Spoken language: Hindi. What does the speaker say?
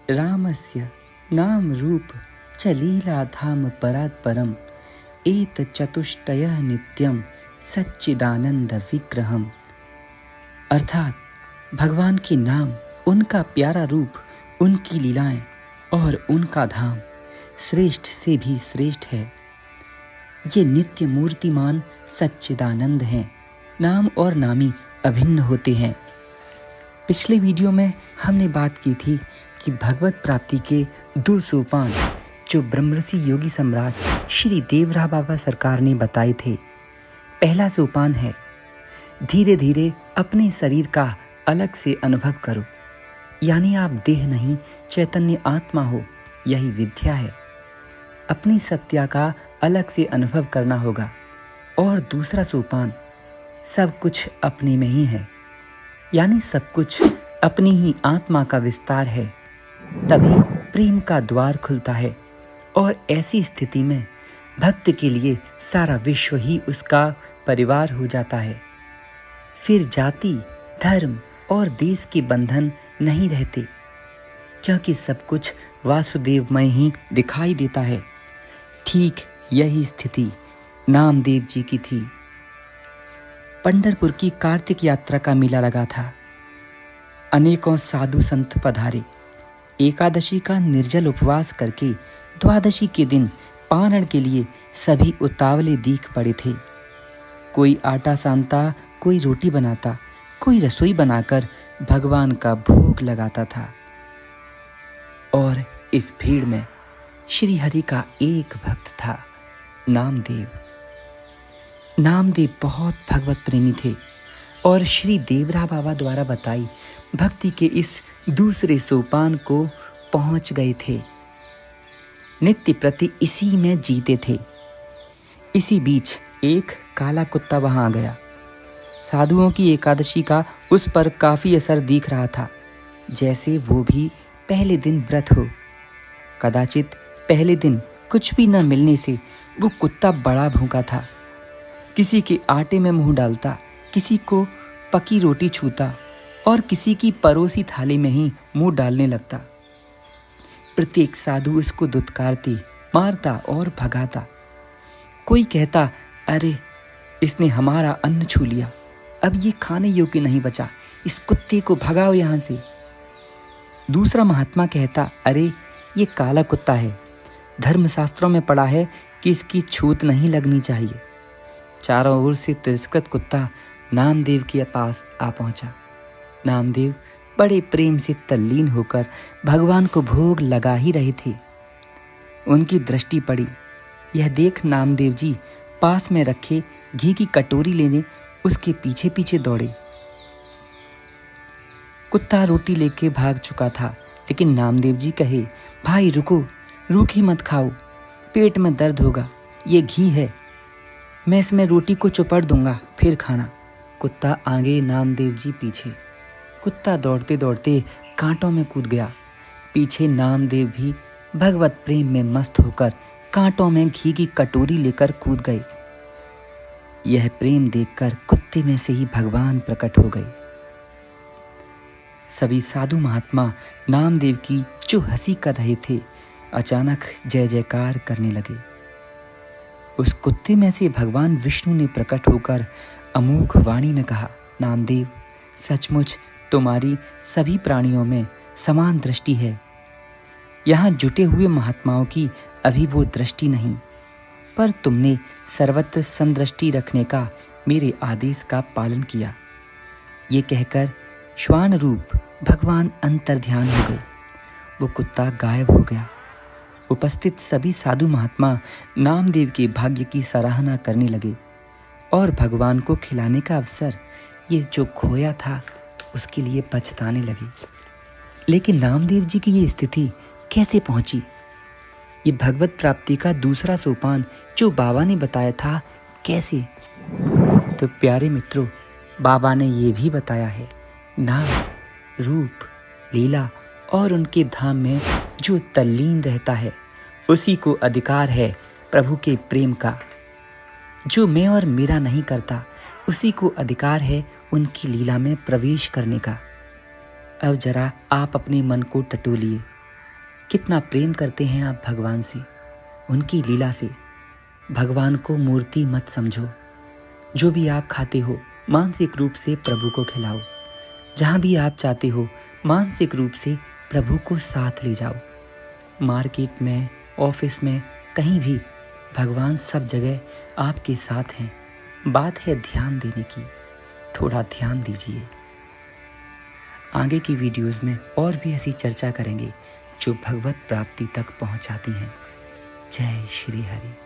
रामस्य नाम रूप च लीला धाम परात् परम एत चतुष्टयः नित्यम सच्चिदानंद विग्रहम। अर्थात भगवान के नाम, उनका प्यारा रूप, उनकी लीलाएं और उनका धाम श्रेष्ठ से भी श्रेष्ठ है। ये नित्य मूर्तिमान सच्चिदानंद हैं। नाम और नामी अभिन्न होते हैं। पिछले वीडियो में हमने बात की थी कि भगवत प्राप्ति के 2 सोपान जो ब्रह्मर्षि योगी सम्राट श्री देवरा बाबा सरकार ने बताए थे। पहला सोपान है धीरे धीरे अपने शरीर का अलग से अनुभव करो, यानी आप देह नहीं चैतन्य आत्मा हो। यही विद्या है। अपनी सत्या का अलग से अनुभव करना होगा। और दूसरा सोपान सब कुछ अपने में ही है, यानी सब कुछ अपनी ही आत्मा का विस्तार है। तभी प्रेम का द्वार खुलता है और ऐसी स्थिति में भक्त के लिए सारा विश्व ही उसका परिवार हो जाता है। फिर जाति, धर्म और देश के बंधन नहीं रहते, क्योंकि सब कुछ वासुदेवमय ही दिखाई देता है। ठीक यही स्थिति नामदेव जी की थी। पंढरपुर की कार्तिक यात्रा का मेला लगा था। अनेकों साधु संत पधारे। एकादशी का निर्जल उपवास करके द्वादशी के दिन पारण के लिए सभी उतावले दीख पड़े थे। कोई आटा सानता, कोई रोटी बनाता, कोई रसोई बनाकर भगवान का भोग लगाता था। और इस भीड़ में श्री हरि का एक भक्त था, नामदेव। नामदेव बहुत भगवत प्रेमी थे और श्री देवरा बाबा द्वारा बताई भक्ति के इस दूसरे सोपान को पहुंच गए थे। नित्य प्रति इसी में जीते थे। इसी बीच एक काला कुत्ता वहां आ गया। साधुओं की एकादशी का उस पर काफी असर दिख रहा था, जैसे वो भी पहले दिन व्रत हो। कदाचित पहले दिन कुछ भी न मिलने से वो कुत्ता बड़ा भूखा था। किसी के आटे में मुंह डालता, किसी को पकी रोटी छूता और किसी की परोसी थाली में ही मुंह डालने लगता। प्रत्येक साधु उसको दुत्कारती, मारता और भगाता। कोई कहता, अरे इसने हमारा अन्न छू लिया, अब ये खाने योग्य नहीं बचा, इस कुत्ते को भगाओ यहाँ से। दूसरा महात्मा कहता, अरे ये काला कुत्ता है, धर्मशास्त्रों में पढ़ा है कि इसकी छूत नहीं लगनी चाहिए। चारों ओर से तिरस्कृत कुत्ता नामदेव के पास आ पहुंचा। नामदेव बड़े प्रेम से तल्लीन होकर भगवान को भोग लगा ही रहे थे। उनकी दृष्टि पड़ी। यह देख नामदेव जी पास में रखे घी की कटोरी लेने उसके पीछे पीछे दौड़े। कुत्ता रोटी लेके भाग चुका था, लेकिन नामदेव जी कहे, भाई रुको, रूखी मत खाओ, पेट में दर्द होगा, ये घी है, मैं इसमें रोटी को चुपड़ दूंगा, फिर खाना। कुत्ता आगे, नामदेव जी पीछे। कुत्ता दौड़ते दौड़ते कांटों में कूद गया। पीछे नामदेव भी भगवत प्रेम में मस्त होकर कांटों में घी की कटोरी लेकर कूद गए। यह प्रेम देखकर कुत्ते में से ही भगवान प्रकट हो गए। सभी साधु महात्मा नामदेव की जो हंसी कर रहे थे, अचानक जय जयकार करने लगे। उस कुत्ते में से भगवान विष्णु ने प्रकट होकर अमोघ वाणी में कहा, नामदेव, सचमुच तुम्हारी सभी प्राणियों में समान दृष्टि है। यहाँ जुटे हुए महात्माओं की अभी वो दृष्टि नहीं, पर तुमने सर्वत्र समदृष्टि रखने का मेरे आदेश का पालन किया। ये कहकर श्वान रूप भगवान अंतर्ध्यान हो गए। वो कुत्ता गायब हो गया। उपस्थित सभी साधु महात्मा नामदेव के भाग्य की सराहना करने लगे और भगवान को खिलाने का अवसर, ये जो खोया था, उसके लिए पछताने लगे। लेकिन नामदेव जी की ये स्थिति कैसे पहुंची? ये भगवत प्राप्ति का दूसरा सोपान जो बाबा ने बताया था, कैसे? तो प्यारे मित्रों, बाबा ने ये भी बताया है, नाम, रूप, लीला और उनके धाम में जो तल्लीन रहता है, उसी को अधिकार है प्रभु के प्रेम का। जो मैं और मेरा नहीं करता, उसी को अधिकार है उनकी लीला में प्रवेश करने का। अब जरा आप अपने मन को टटोलिए कितना प्रेम करते हैं आप भगवान से, उनकी लीला से। भगवान को मूर्ति मत समझो। जो भी आप खाते हो मानसिक रूप से प्रभु को खिलाओ। जहाँ भी आप चाहते हो मानसिक रूप से प्रभु को साथ ले जाओ। मार्केट में, ऑफिस में, कहीं भी भगवान सब जगह आपके साथ हैं। बात है ध्यान देने की, थोड़ा ध्यान दीजिए। आगे की वीडियोस में और भी ऐसी चर्चा करेंगे जो भगवत प्राप्ति तक पहुंचाती हैं। जय श्री हरि।